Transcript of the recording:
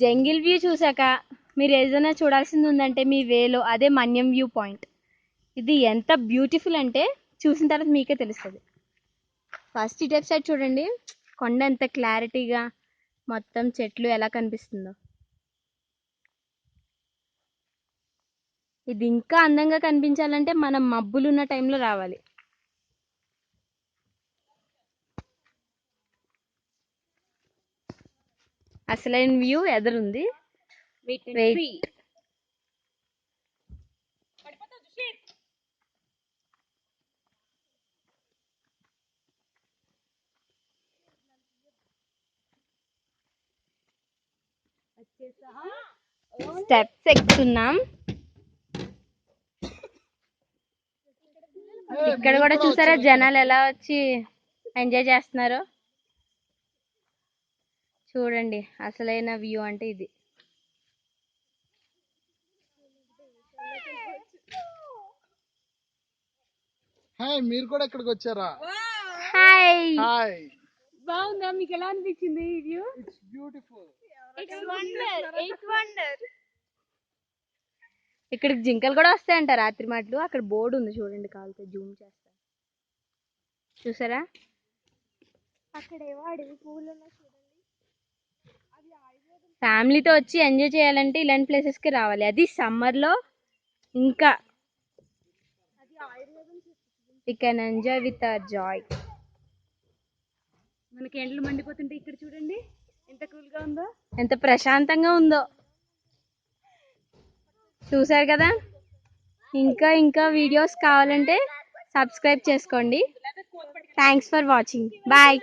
Jungle view చూసాక మీరు ఏదైనా చూడాల్సింది ఉందంటే మీ వేలో అదే మన్యం వ్యూ పాయింట్. ఇది ఎంత బ్యూటిఫుల్ అంటే చూసిన తర్వాత మీకే తెలుస్తుంది. ఫస్ట్ ఇటు సైడ్ చూడండి, కొండ ఎంత క్లారిటీగా మొత్తం చెట్లు ఎలా కనిపిస్తుందో. ఇది ఇంకా అందంగా కనిపించాలంటే మనం మబ్బులు ఉన్న టైంలో రావాలి. అసలైన వ్యూ ఎదురుంది. వెయిట్. స్టెప్స్ ఎక్కుతున్నాం. ఇక్కడ కూడా చూసారా జనాలు ఎలా వచ్చి ఎంజాయ్ చేస్తున్నారు. చూడండి అసలైన వ్యూ అంటే ఇది. హాయ్, మీరు కూడా ఇక్కడికి వచ్చారా? హాయ్. హాయ్. బాగుందా? మీకు ఎలా అనిపించింది ఈ view? It's beautiful. It's wonder. It's wonder. ఇక్కడికి జింకలు కూడా వస్తాయంట రాత్రి మాటలు. అక్కడ బోర్డు ఉంది చూడండి, కావాలితే జూమ్ చేస్తా. చూసారా? అక్కడేవో అడవి పువ్వులు ఉన్నాయి చూడండి. ఫ్యామిలీతో వచ్చి ఎంజాయ్ చేయాలంటే ఇలాంటి ప్లేసెస్కి రావాలి. అది సమ్మర్లో ఇంకా we can enjoy with our joy. మనకి ఎండలు మండిపోతుంటే ఇక్కడ చూడండి ఎంత కూల్గా ఉందో, ఎంత ప్రశాంతంగా ఉందో. చూసారు కదా? ఇంకా ఇంకా వీడియోస్ కావాలంటే సబ్స్క్రైబ్ చేసుకోండి. Thanks for watching. బాయ్.